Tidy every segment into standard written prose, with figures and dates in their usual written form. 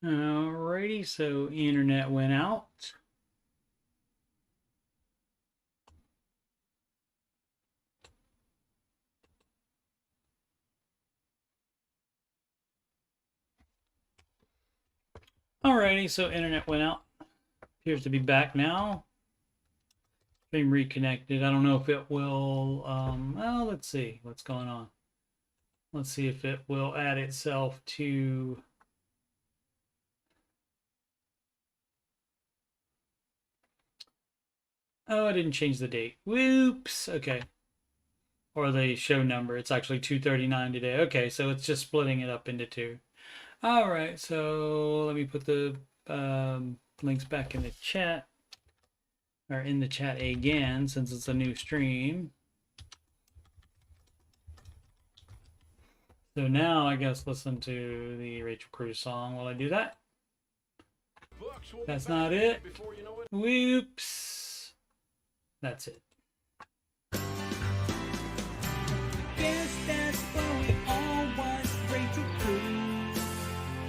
Alrighty, so internet went out. Alrighty, so internet went out. Appears to be back now. Being reconnected. I don't know if it will. Well, let's see what's going on. Let's see if it will add itself to. Oh, I didn't change the date. Whoops. Okay. Or the show number. It's actually 2:39 today. Okay, so it's just splitting it up into two. All right, so let me put the links back in the chat, or in the chat again, since it's a new stream. So now I guess listen to the Rachel Cruz song while I do that. That's not it. Whoops. That's it. Guess that's what we all want, Rachel Cruz.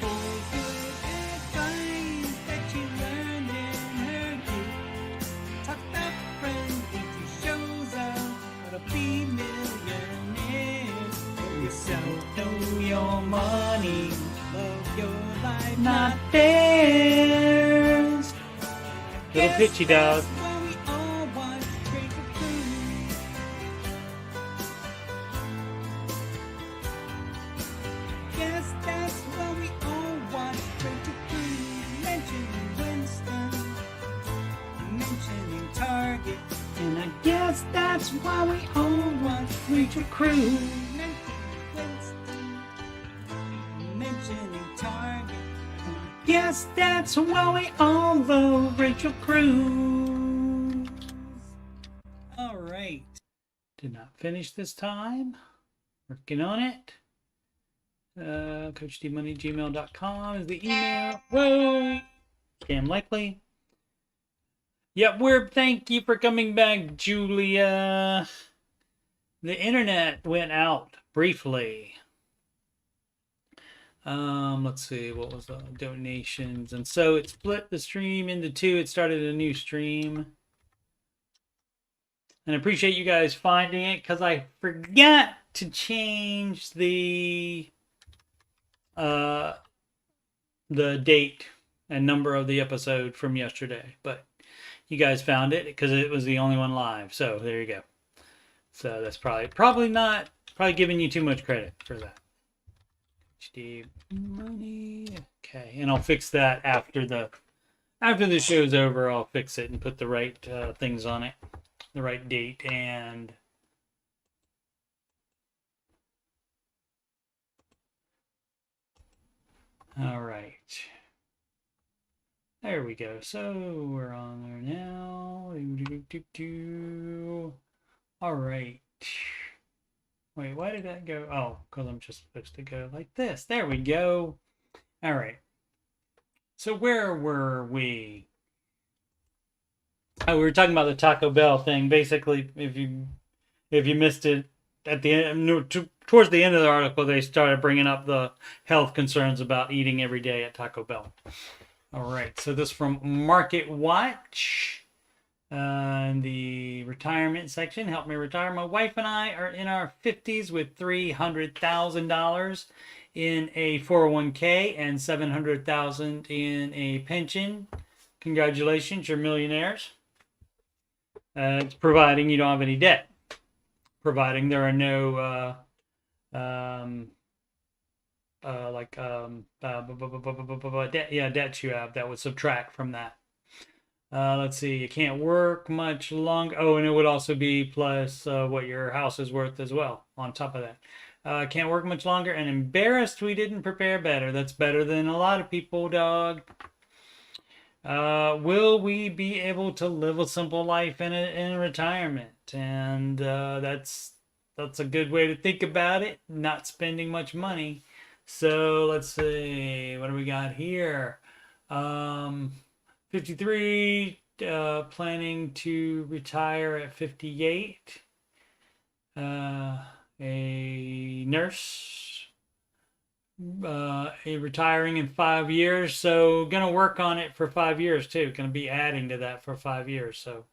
For good advice that you learned in her youth. Talk about friends, eat shows up, how to be millionaires. Yourself, know your money, love your life, not theirs. Little pitchy dog. And I guess that's why we all want Rachel Cruz. Mentioning Target. Yes, that's why we all love Rachel Cruz. All right. Did not finish this time. Working on it. CoachDMoney@gmail.com is the email. Whoa. Scam likely. Yep, thank you for coming back, Julia. The internet went out briefly. Let's see, what was the donations? And so it split the stream into two. It started a new stream. And I appreciate you guys finding it, because I forgot to change the date and number of the episode from yesterday. But you guys found it because it was the only one live. So there you go. So that's probably giving you too much credit for that. HD money. Okay, and I'll fix that after the show's over. I'll fix it and put the right things on it, the right date and. All right. There we go. So we're on there now. All right. Wait, why did that go? Oh, because I'm just supposed to go like this. There we go. All right. So where were we? Oh, we were talking about the Taco Bell thing. Basically, if you missed it at the end, towards the end of the article, they started bringing up the health concerns about eating every day at Taco Bell. All right, so this from Market Watch. In the retirement section, help me retire. My wife and I are in our 50s with $300,000 in a 401k and $700,000 in a pension. Congratulations, you're millionaires. It's providing you don't have any debt. Providing there are no debts you have that would subtract from that. Let's see, you can't work much longer. Oh, and it would also be plus what your house is worth as well on top of that. Can't work much longer and embarrassed we didn't prepare better. That's better than a lot of people, dog. Will we be able to live a simple life in retirement? And that's a good way to think about it. Not spending much money. So let's see, what do we got here? 53, planning to retire at 58. A nurse retiring in 5 years. So gonna work on it for 5 years too. Gonna be adding to that for 5 years. So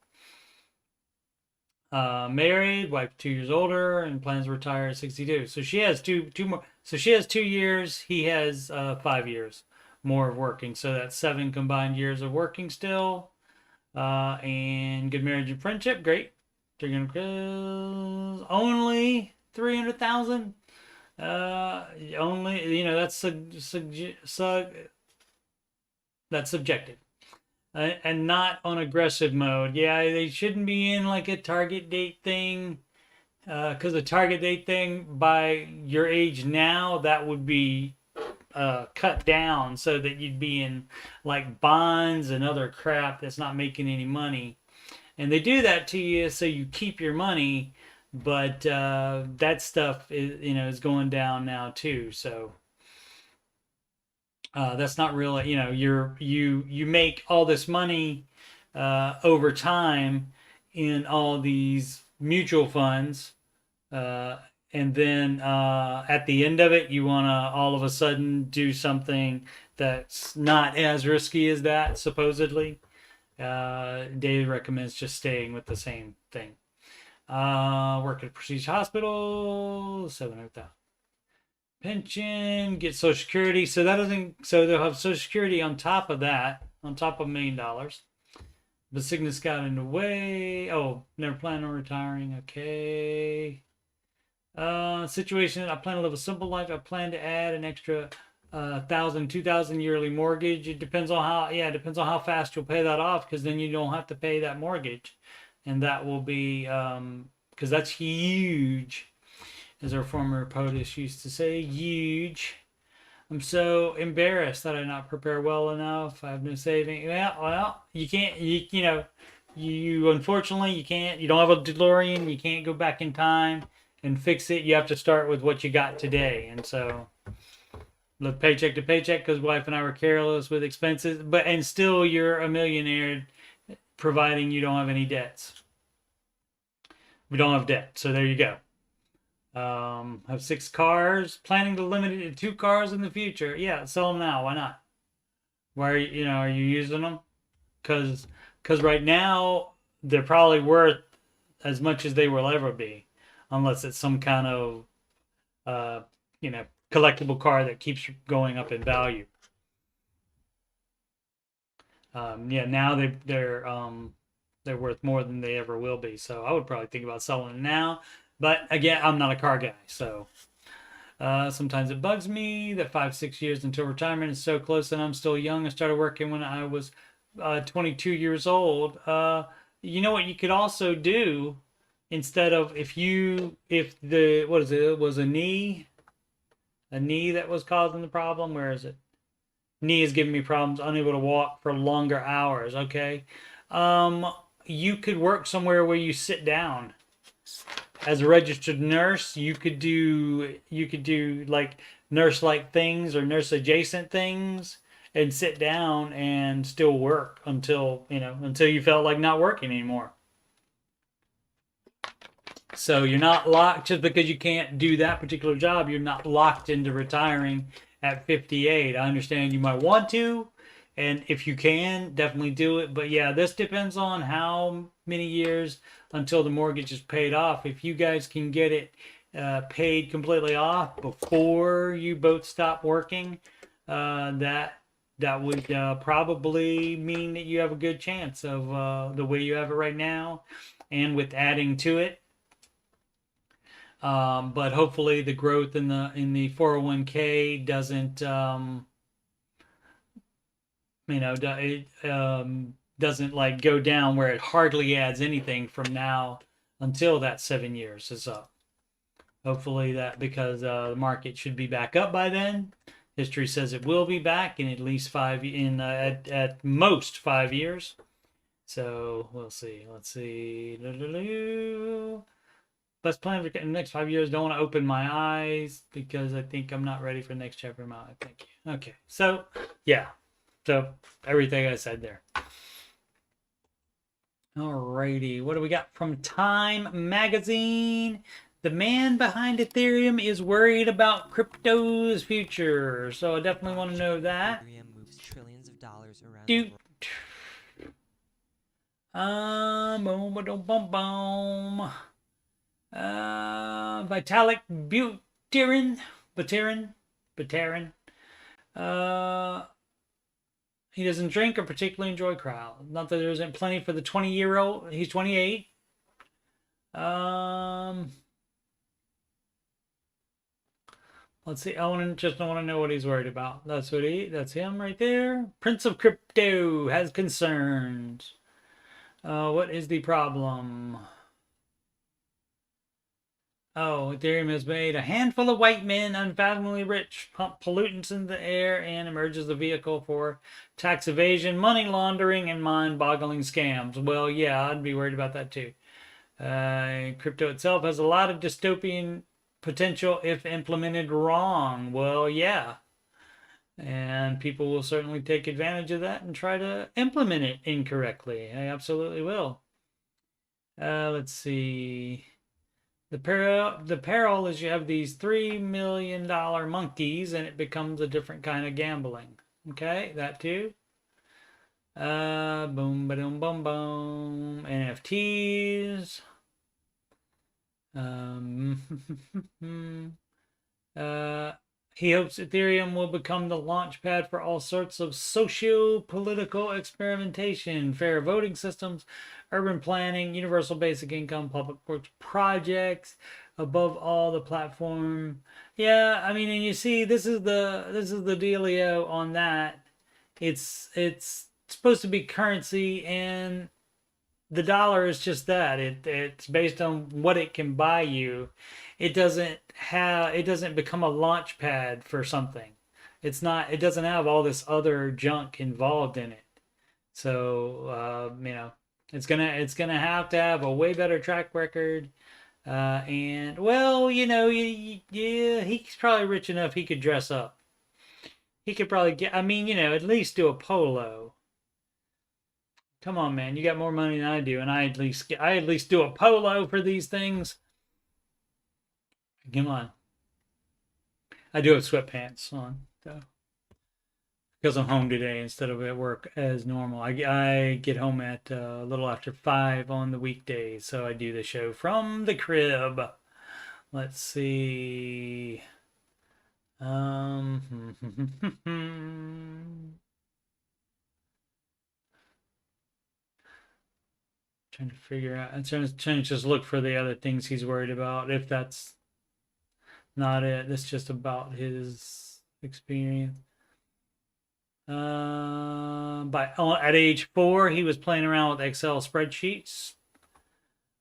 married, wife 2 years older, and plans to retire at 62. So she has two more. So she has 2 years. He has 5 years more of working. So that's 7 combined years of working still. And good marriage and friendship, great. Only 300,000. Only that's subjective. And not on aggressive mode. Yeah, they shouldn't be in like a target date thing, because a target date thing by your age now, that would be cut down so that you'd be in like bonds and other crap that's not making any money. And they do that to you so you keep your money, but that stuff is going down now too. So that's not really, you make all this money over time in all these mutual funds, and then at the end of it, you want to all of a sudden do something that's not as risky as that, supposedly. Dave recommends just staying with the same thing. Work at a prestige hospital, 700,000. Pension, get Social Security. So that doesn't. So they'll have Social Security on top of that, on top of $1 million. But sickness got in the way. Oh, never plan on retiring. Okay. Situation. I plan to live a simple life. I plan to add an extra 2,000 yearly mortgage. It depends on how. Yeah, it depends on how fast you'll pay that off. Because then you don't have to pay that mortgage, and that will be because that's huge. As our former POTUS used to say, huge. I'm so embarrassed that I not prepare well enough. I have no saving. Well, you can't. You unfortunately you can't. You don't have a DeLorean. You can't go back in time and fix it. You have to start with what you got today. And so, live paycheck to paycheck because wife and I were careless with expenses. And still, you're a millionaire, providing you don't have any debts. We don't have debt, so there you go. Have 6 cars. Planning to limit it to 2 cars in the future. Yeah, sell them now. Why not? Why are you using them? Because right now they're probably worth as much as they will ever be, unless it's some kind of collectible car that keeps going up in value. Now they're worth more than they ever will be. So I would probably think about selling it now. But again, I'm not a car guy, so sometimes it bugs me that 5-6 years until retirement is so close and I'm still young. I started working when I was 22 years old. You know what you could also do instead of it was a knee that was causing the problem. Where is it? Knee is giving me problems, unable to walk for longer hours. Okay, you could work somewhere where you sit down. As a registered nurse, you could do like nurse-like things or nurse-adjacent things and sit down and still work until you felt like not working anymore. So you're not locked just because you can't do that particular job. You're not locked into retiring at 58. I understand you might want to, and if you can, definitely do it. But yeah, this depends on how many years until the mortgage is paid off. If you guys can get it paid completely off before you both stop working, that would probably mean that you have a good chance of the way you have it right now, and with adding to it. But hopefully the growth in the 401k doesn't doesn't like go down where it hardly adds anything from now until that 7 years is up. Hopefully that, because the market should be back up by then. History says it will be back in at least at most 5 years. So we'll see. Let's see. Best plan for the next 5 years. Don't want to open my eyes because I think I'm not ready for the next chapter of my life. Thank you. Okay. So yeah. So everything I said there. Alrighty, what do we got from Time Magazine? the man behind Ethereum is worried about crypto's future. So I definitely want to know that. Ethereum moves trillions of dollars around Do. the world. Boom, boom, boom, boom. Vitalik Buterin. He doesn't drink or particularly enjoy crowds. Not that there isn't plenty for the 20-year-old. He's 28. Let's see. I just want to know what he's worried about. That's him right there. Prince of Crypto has concerns. What is the problem? Oh, Ethereum has made a handful of white men unfathomably rich, pump pollutants into the air, and emerge as a vehicle for tax evasion, money laundering, and mind-boggling scams. Well, yeah, I'd be worried about that too. Crypto itself has a lot of dystopian potential if implemented wrong. Well, yeah. And people will certainly take advantage of that and try to implement it incorrectly. I absolutely will. Let's see. The peril is you have these $3 million monkeys and it becomes a different kind of gambling. Okay, that too. Boom, boom, boom, boom. NFTs. He hopes Ethereum will become the launch pad for all sorts of socio-political experimentation, fair voting systems, urban planning, universal basic income, public works projects. Above all, the platform. Yeah, I mean, and you see, this is the dealio on that. It's supposed to be currency, and the dollar is just that. It's based on what it can buy you. It doesn't become a launch pad for something. It doesn't have all this other junk involved in it. So it's gonna have to have a way better track record. And well, yeah, he's probably rich enough he could dress up. He could probably get, at least do a polo. Come on, man, you got more money than I do, and I at least do a polo for these things. Come on. I do have sweatpants on, though, because I'm home today instead of at work as normal. I get home at a little after 5 on the weekdays, so I do the show from the crib. Let's see. Trying to figure out. I'm trying to just look for the other things he's worried about. If that's not it, that's just about his experience. At age 4, he was playing around with Excel spreadsheets.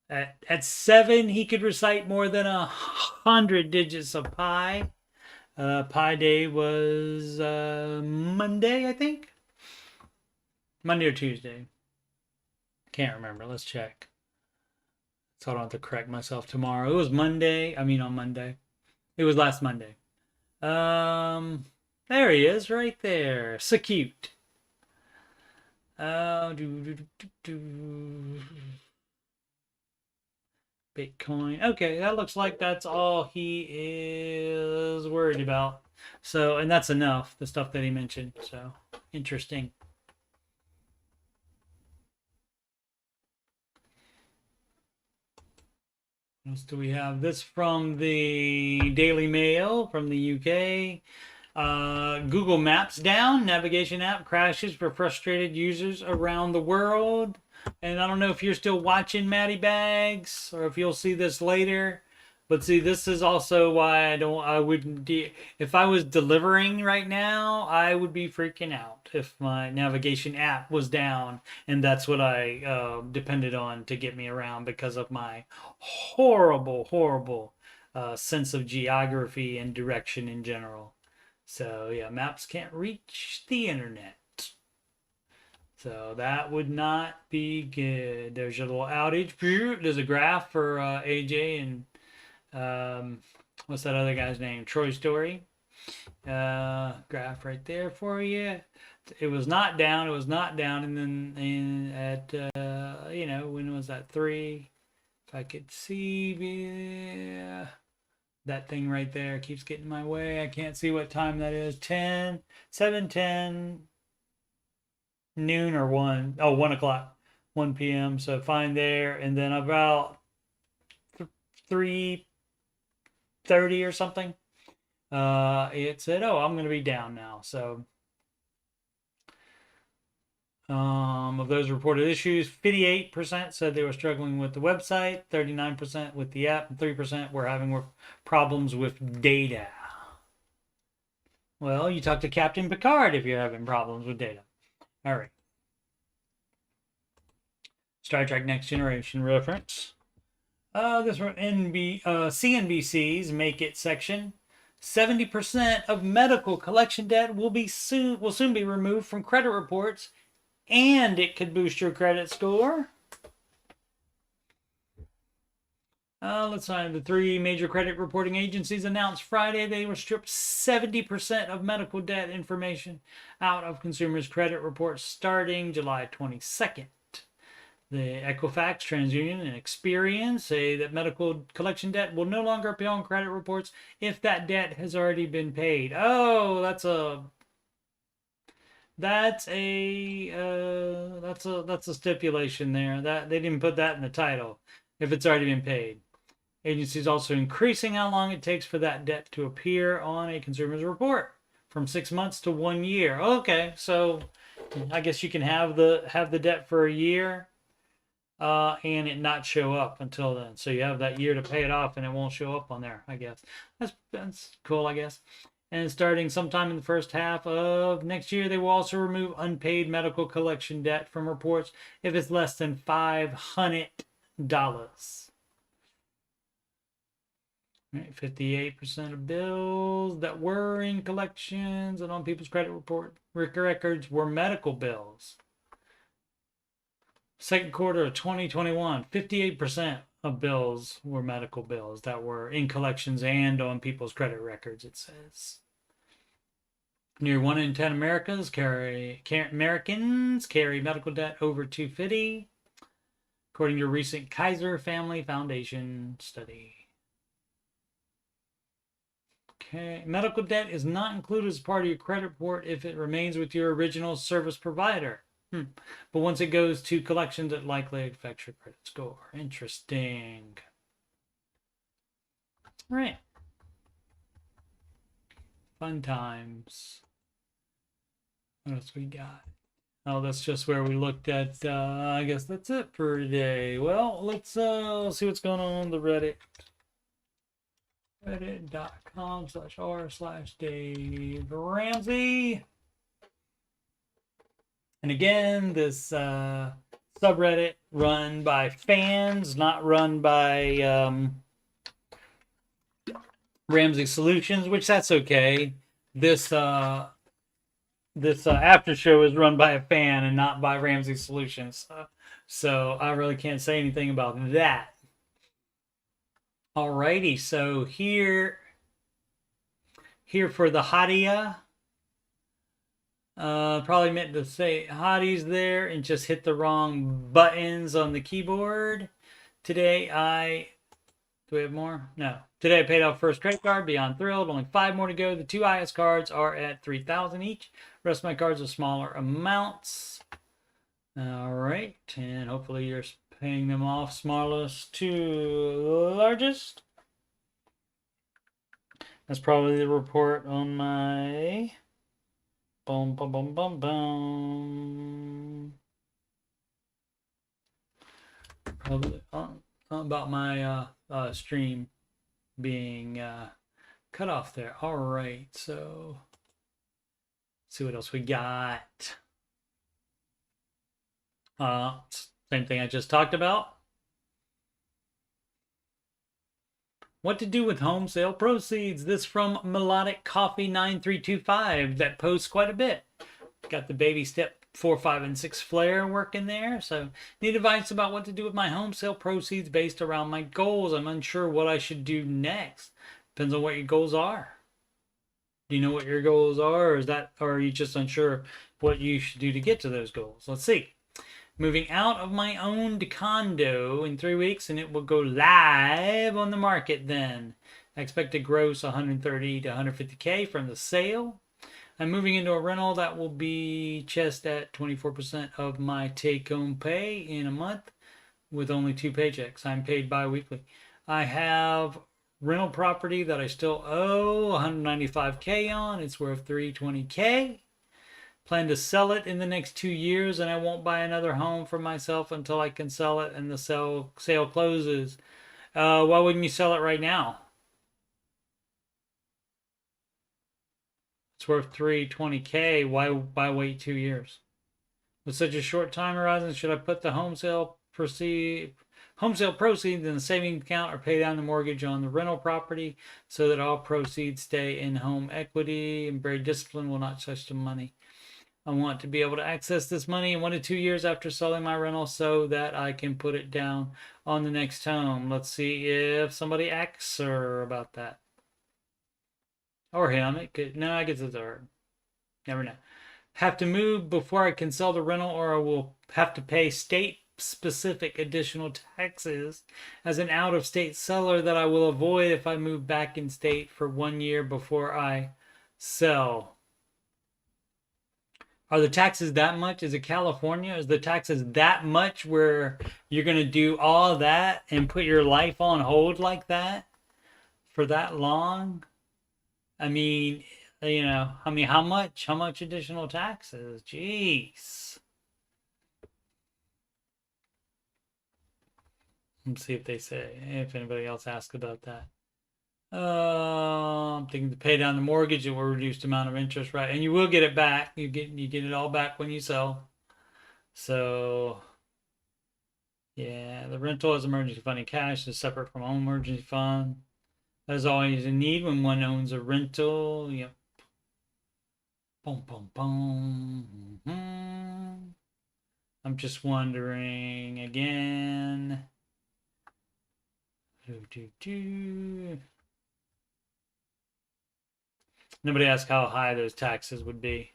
At 7, he could recite more than 100 digits of pi. Pi Day was Monday, I think. Monday or Tuesday. Can't remember. Let's check. So I don't have to correct myself tomorrow. It was Monday. On Monday. It was last Monday. There he is, right there. So cute. Bitcoin. Okay, that looks like that's all he is worried about. So, and that's enough, the stuff that he mentioned. So, interesting. What else do we have? This from the Daily Mail from the UK. Google Maps down. Navigation app crashes for frustrated users around the world. And I don't know if you're still watching Matty Bags or if you'll see this later. But see, this is also why if I was delivering right now, I would be freaking out if my navigation app was down. And that's what I depended on to get me around because of my horrible, horrible sense of geography and direction in general. So yeah, maps can't reach the internet. So that would not be good. There's your little outage. There's a graph for AJ and what's that other guy's name? Troy Story. Graph right there for you. It was not down. It was not down. And then when was that? 3? If I could see, That thing right there keeps getting in my way. I can't see what time that is. 10, 7:10, noon or 1. Oh, 1 o'clock. 1 p.m. So find there. And then about 3:30 or something, it said, oh, I'm going to be down now. So of those reported issues, 58% said they were struggling with the website, 39% with the app, and 3% were having problems with data. Well, you talk to Captain Picard if you're having problems with data. All right. Star Trek Next Generation reference. This from CNBC's Make It section. 70% of medical collection debt will soon be removed from credit reports, and it could boost your credit score. Let's find the 3 major credit reporting agencies announced Friday they will strip 70% of medical debt information out of consumers' credit reports starting July 22nd. The Equifax, TransUnion, and Experian say that medical collection debt will no longer appear on credit reports if that debt has already been paid. Oh, that's a stipulation there. That they didn't put that in the title. If it's already been paid. Agencies also increasing how long it takes for that debt to appear on a consumer's report from 6 months to 1 year. Okay, so I guess you can have the debt for a year. And it not show up until then. So you have that year to pay it off and it won't show up on there, I guess. That's cool, I guess. And starting sometime in the first half of next year, they will also remove unpaid medical collection debt from reports if it's less than $500. Right, 58% of bills that were in collections and on people's credit report records were medical bills. Second quarter of 2021, 58% of bills were medical bills that were in collections and on people's credit records, it says. Near 1 in 10 Americans carry medical debt over $250, according to a recent Kaiser Family Foundation study. Okay, medical debt is not included as part of your credit report if it remains with your original service provider. But once it goes to collections, it likely affects your credit score. Interesting. All right. Fun times. What else we got? Oh, that's just where we looked at. I guess that's it for today. Well, let's see what's going on the Reddit. Reddit.com/r/Dave Ramsey. And again, this subreddit run by fans, not run by Ramsey Solutions, which that's okay. This after show is run by a fan and not by Ramsey Solutions. So I really can't say anything about that. Alrighty, so here for the Hadia. Probably meant to say hotties there and just hit the wrong buttons on the keyboard. Today do we have more? No. Today I paid off first credit card, beyond thrilled. Only 5 more to go. The 2 highest cards are at $3,000 each. The rest of my cards are smaller amounts. All right, and hopefully you're paying them off smallest to largest. That's probably the report on my boom, boom, boom, boom, boom. Probably about my stream being cut off there. All right, so let's see what else we got. Same thing I just talked about. What to do with home sale proceeds. This from Melodic Coffee 9325 that posts quite a bit. Got the baby step 4, 5, and 6 flare working there. So need advice about what to do with my home sale proceeds based around my goals. I'm unsure what I should do next. Depends on what your goals are. Do you know what your goals are, or are you just unsure what you should do to get to those goals? Let's see. Moving out of my owned condo in 3 weeks, and it will go live on the market then. Expected gross 130 to 150K from the sale. I'm moving into a rental that will be just at 24% of my take-home pay in a month with only 2 paychecks. I'm paid bi-weekly. I have rental property that I still owe 195K on. It's worth 320K. Plan to sell it in the next 2 years, and I won't buy another home for myself until I can sell it and the sale closes. Why wouldn't you sell it right now? It's worth 320K. Why wait 2 years? With such a short time horizon, should I put the home sale proceeds in the savings account or pay down the mortgage on the rental property so that all proceeds stay in home equity? And very disciplined, will not touch the money. I want to be able to access this money in 1 to 2 years after selling my rental so that I can put it down on the next home. Let's see if somebody asks her about that. Or him. It could, no, I guess it's her. Never know. Have to move before I can sell the rental, or I will have to pay state-specific additional taxes as an out-of-state seller that I will avoid if I move back in state for 1 year before I sell. Are the taxes that much? Is it California? Is the taxes that much where you're going to do all that and put your life on hold like that for that long? I mean, how much? How much additional taxes? Jeez. Let's see if they say, if anybody else asks about that. I'm thinking to pay down the mortgage, it will reduce the amount of interest, right? And you will get it back. You get it all back when you sell. So, yeah, the rental is emergency funding cash is separate from home emergency fund. That is always a need when one owns a rental. Yep. Boom, boom, boom. I'm just wondering again. Nobody asked how high those taxes would be.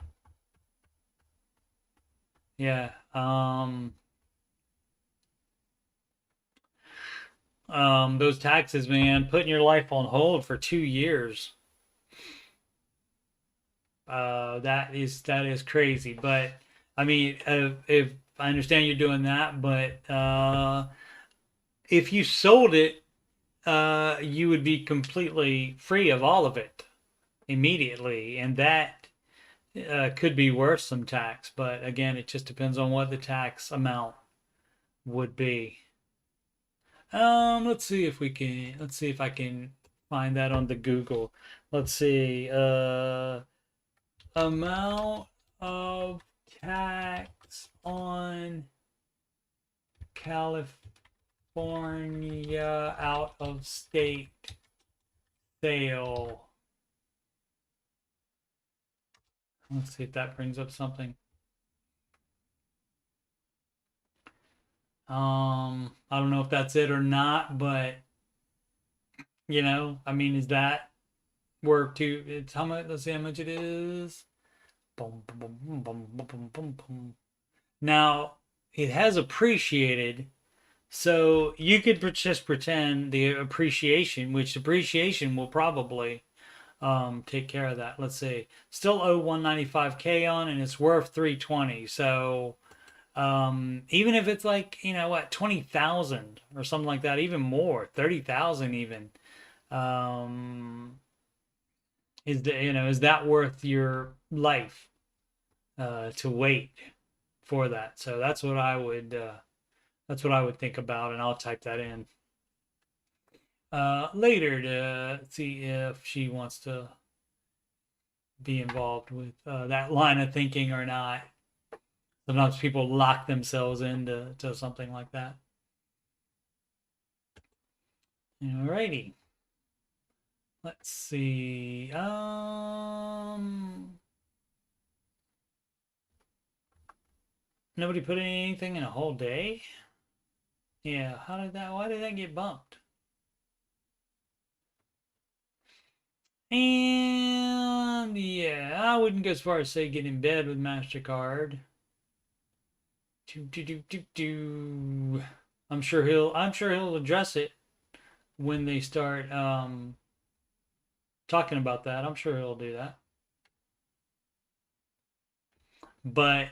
Yeah. Those taxes, man, putting your life on hold for 2 years. That is crazy. But I mean, if I understand you're doing that, but if you sold it, you would be completely free of all of it immediately, and that could be worth some tax. But again, it just depends on what the tax amount would be. Let's see if we can. Let's see if I can find that on the Google. Let's see. Amount of tax on California out of state sale. Let's see if that brings up something. I don't know if that's it or not, but I mean, is that work to? It's how much? Let's see how much it is. Boom, boom, boom, boom, boom, boom, boom. Now it has appreciated, so you could just pretend the appreciation, which appreciation will probably take care of that. Let's see, still owe 195K on, and it's worth 320. So even if it's like 20,000 or something like that, even more, 30,000 even, is that worth your life to wait for that? So that's what I would think about, and I'll type that in later to see if she wants to be involved with that line of thinking or not. Sometimes people lock themselves into something like that. Alrighty. Let's see. Nobody put anything in a whole day? Yeah, why did that get bumped? And yeah, I wouldn't go as far as say get in bed with MasterCard. I'm sure he'll address it when they start talking about that. I'm sure he'll do that. But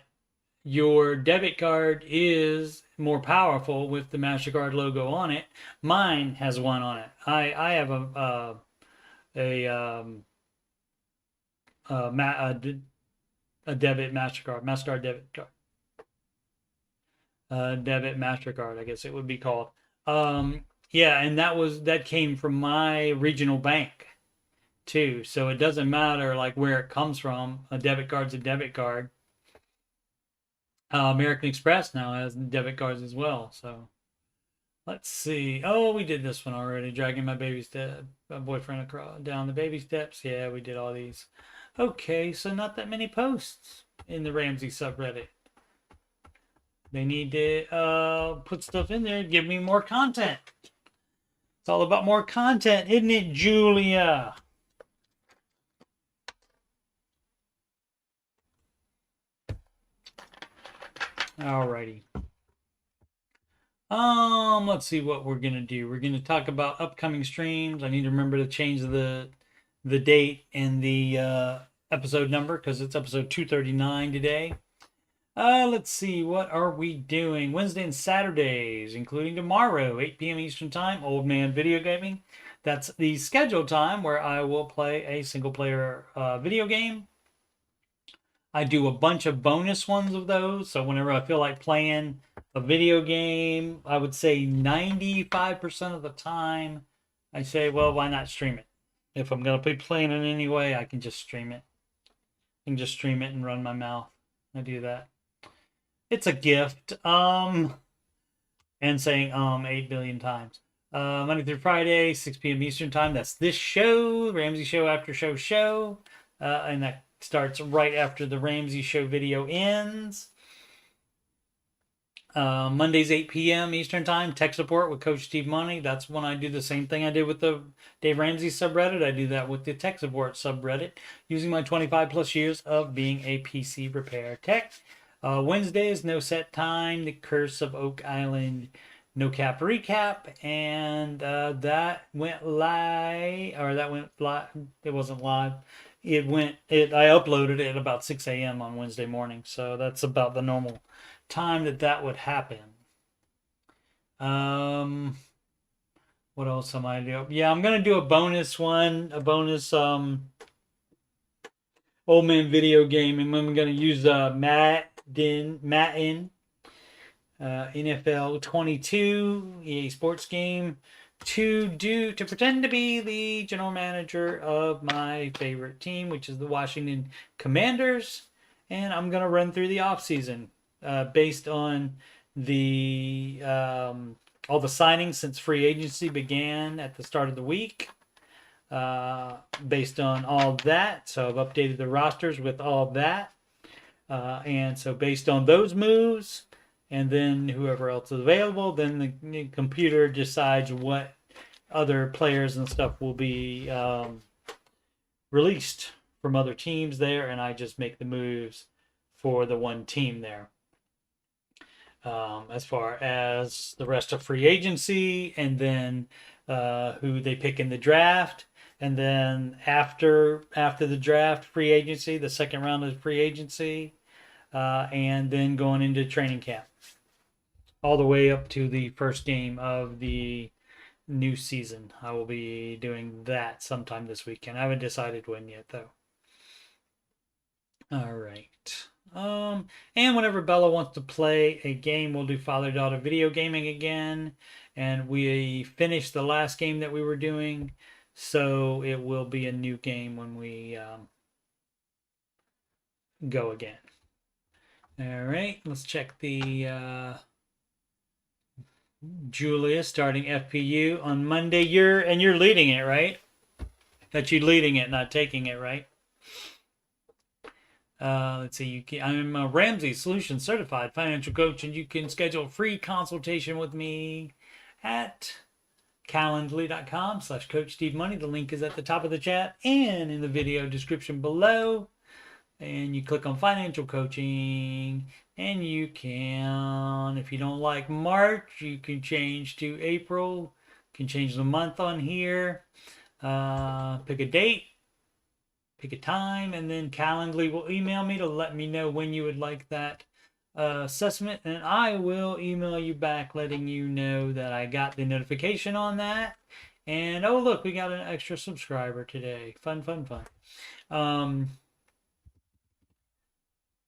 your debit card is more powerful with the MasterCard logo on it. Mine has one on it. I have a debit MasterCard debit card. Debit MasterCard, I guess it would be called. Yeah, and that came from my regional bank too. So it doesn't matter like where it comes from. A debit card's a debit card. American Express now has debit cards as well. So let's see. Oh, we did this one already. Dragging my boyfriend across down the baby steps. Yeah, we did all these. Okay, so not that many posts in the Ramsey subreddit. They need to put stuff in there and give me more content. It's all about more content, isn't it, Julia? Alrighty. Let's see what we're gonna do. We're gonna talk about upcoming streams. I need to remember to change the date and the episode number because it's episode 239 today. Let's see, what are we doing? Wednesday and Saturdays, including tomorrow, 8 p.m. Eastern Time, Old Man Video Gaming. That's the scheduled time where I will play a single-player video game. I do a bunch of bonus ones of those, so whenever I feel like playing a video game, I would say 95% of the time, I say, well, why not stream it? If I'm going to be playing it anyway, I can just stream it. I can just stream it and run my mouth. I do that. It's a gift. And saying 8 billion times. Monday through Friday, 6 p.m. Eastern Time. That's this show, Ramsey Show Aftershow show. And that starts right after the Ramsey Show video ends. Mondays, 8 p.m. Eastern Time, tech support with Coach Steve Money. That's when I do the same thing I did with the Dave Ramsey subreddit. I do that with the tech support subreddit using my 25 plus years of being a PC repair tech. Wednesdays, no set time, the Curse of Oak Island, no cap recap, and that went live, or that went live. It wasn't live. I uploaded it at about 6 a.m. on Wednesday morning, so that's about the normal time that would happen. What else am I doing? Yeah, I'm gonna do a bonus Old Man Video Game, and I'm gonna use Madden NFL 22 EA Sports game to pretend to be the general manager of my favorite team, which is the Washington Commanders, and I'm gonna run through the off season based on the all the signings since free agency began at the start of the week. Based on all that, so I've updated the rosters with all that, and so based on those moves, and then whoever else is available, then the computer decides what other players and stuff will be released from other teams there, and I just make the moves for the one team there. As far as the rest of free agency, and then who they pick in the draft, and then after the draft, free agency, the second round of free agency, and then going into training camp, all the way up to the first game of the new season. I will be doing that sometime this weekend. I haven't decided when yet, though. All right. And whenever Bella wants to play a game, we'll do father-daughter video gaming again. And we finished the last game that we were doing, so it will be a new game when we go again. All right, let's check the Julia starting FPU on Monday. You're leading it, right? That you're leading it, not taking it, right? Let's see. I'm a Ramsey Solution Certified Financial Coach, and you can schedule a free consultation with me at calendly.com/Coach Steve Money. The link is at the top of the chat and in the video description below. And you click on financial coaching, and you can, if you don't like March, you can change to April. You can change the month on here. Pick a date, pick a time, and then Calendly will email me to let me know when you would like that assessment, and I will email you back letting you know that I got the notification on that. And oh, look, we got an extra subscriber today. Fun, fun, fun.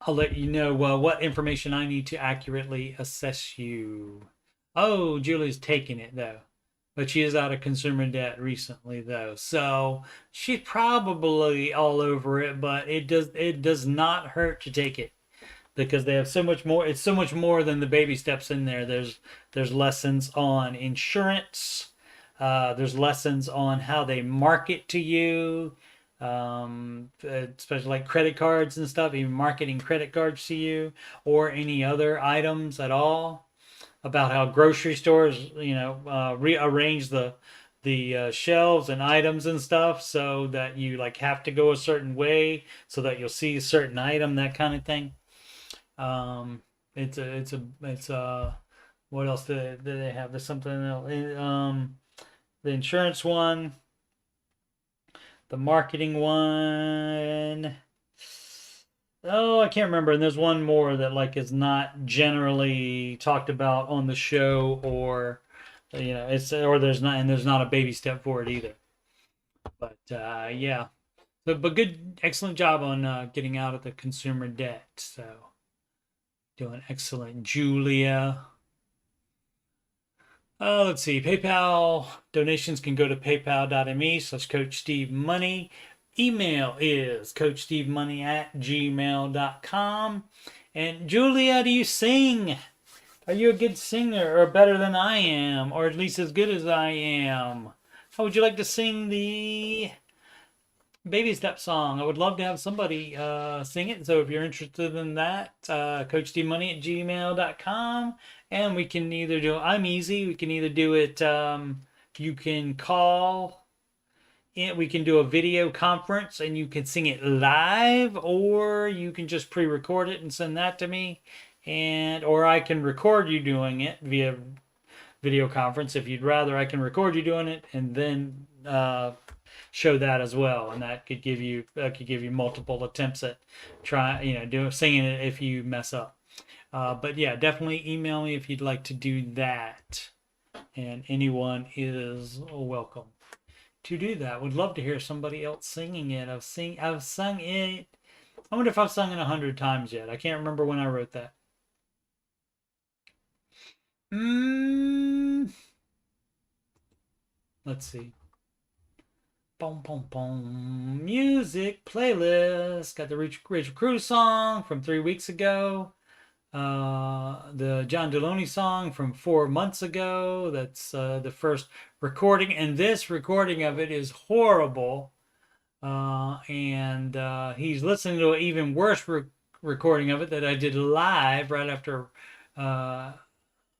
I'll let you know what information I need to accurately assess you. Oh, Julie's taking it though, but she is out of consumer debt recently though, so she's probably all over it. But it does not hurt to take it because they have so much more. It's so much more than the baby steps in there. There's lessons on insurance. There's lessons on how they market to you, especially like credit cards and stuff, even marketing credit cards to you or any other items at all. About how grocery stores, rearrange the shelves and items and stuff so that you like have to go a certain way so that you'll see a certain item, that kind of thing. It's what else do they have? There's something else. The insurance one, the marketing one. Oh, I can't remember. And there's one more that like is not generally talked about on the show, or there's not a baby step for it either. But yeah. But good, excellent job on getting out of the consumer debt. So doing excellent, Julia. Let's see. PayPal donations can go to paypal.me/CoachSteveMoney. Email is CoachSteveMoney@gmail.com. And Julia, do you sing? Are you a good singer, or better than I am, or at least as good as I am? How would you like to sing the baby step song? I would love to have somebody sing it. So if you're interested in that, CoachSteveMoney@gmail.com. And we can either do, I'm easy, we can either do it, you can call it, we can do a video conference and you can sing it live, or you can just pre-record it and send that to me, or I can record you doing it via video conference. If you'd rather, I can record you doing it and then show that as well, and that could give you multiple attempts at singing it if you mess up. But yeah, definitely email me if you'd like to do that, and anyone is welcome to do that. Would love to hear somebody else singing it. I've sung it. I wonder if I've sung it 100 times yet. I can't remember when I wrote that. Let's see. Boom, boom, boom. Music playlist. Got the Rachel Cruz song from 3 weeks ago. The John Deloney song from 4 months ago. That's the first recording, and this recording of it is horrible. And he's listening to an even worse recording of it that I did live right after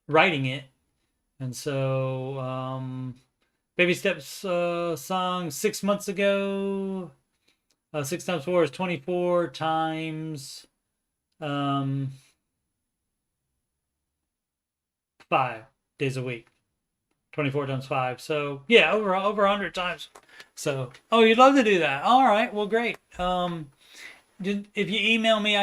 writing it. And so Baby Steps song 6 months ago. 6 times 4 is 24 times 5 days a week. 24 times 5. So yeah, over 100 times. So you'd love to do that. All right, well, great. If you email me,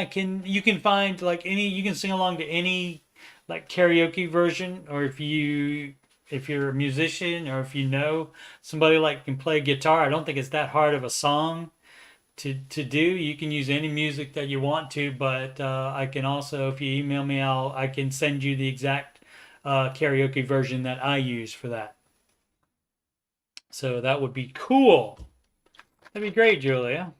you can find like you can sing along to any like karaoke version, or if you're a musician, or if you know somebody like can play guitar. I don't think it's that hard of a song to do. You can use any music that you want to, but I can also, if you email me, I can send you the exact karaoke version that I use for that. So that would be cool. That'd be great, Julia.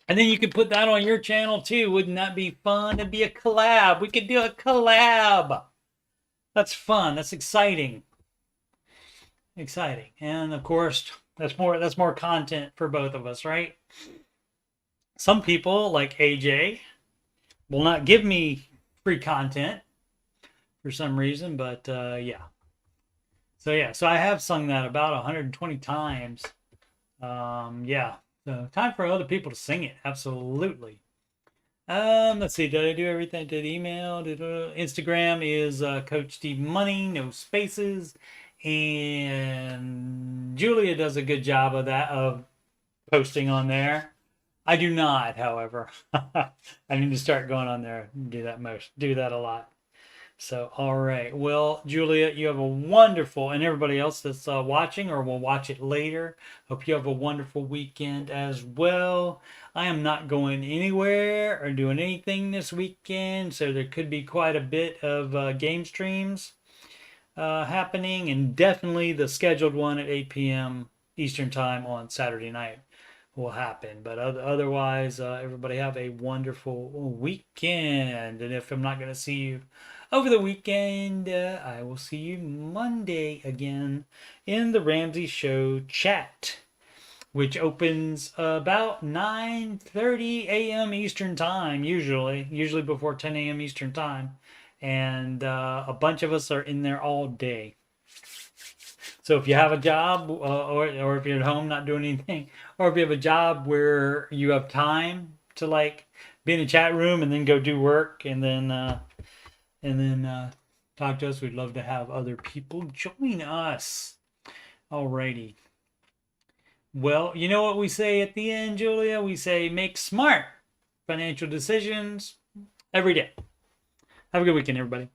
And then you could put that on your channel too. Wouldn't that be fun? It'd be a collab. We could do a collab. That's fun. That's exciting. Exciting. And of course, that's more content for both of us, right? Some people, like AJ, will not give me free content for some reason, but yeah. So I have sung that about 120 times. Yeah. So time for other people to sing it. Absolutely. Let's see. Did I do everything? Did email? Instagram is Coach Steve Money, no spaces. And Julia does a good job of that, of posting on there. I do not, however. I need to start going on there and do that a lot. So, all right. Well, Julia, you have a wonderful, and everybody else that's watching or will watch it later, hope you have a wonderful weekend as well. I am not going anywhere or doing anything this weekend, so there could be quite a bit of game streams happening, and definitely the scheduled one at 8 p.m. Eastern Time on Saturday night will happen. But otherwise, everybody have a wonderful weekend. And if I'm not going to see you over the weekend, I will see you Monday again in the Ramsey Show chat, which opens about 9:30 a.m. Eastern Time, usually before 10 a.m. Eastern Time. And a bunch of us are in there all day. So if you have a job, or if you're at home not doing anything, or if you have a job where you have time to like be in a chat room and then go do work and then talk to us, we'd love to have other people join us. Alrighty. Well, you know what we say at the end, Julia? We say make smart financial decisions every day. Have a good weekend, everybody.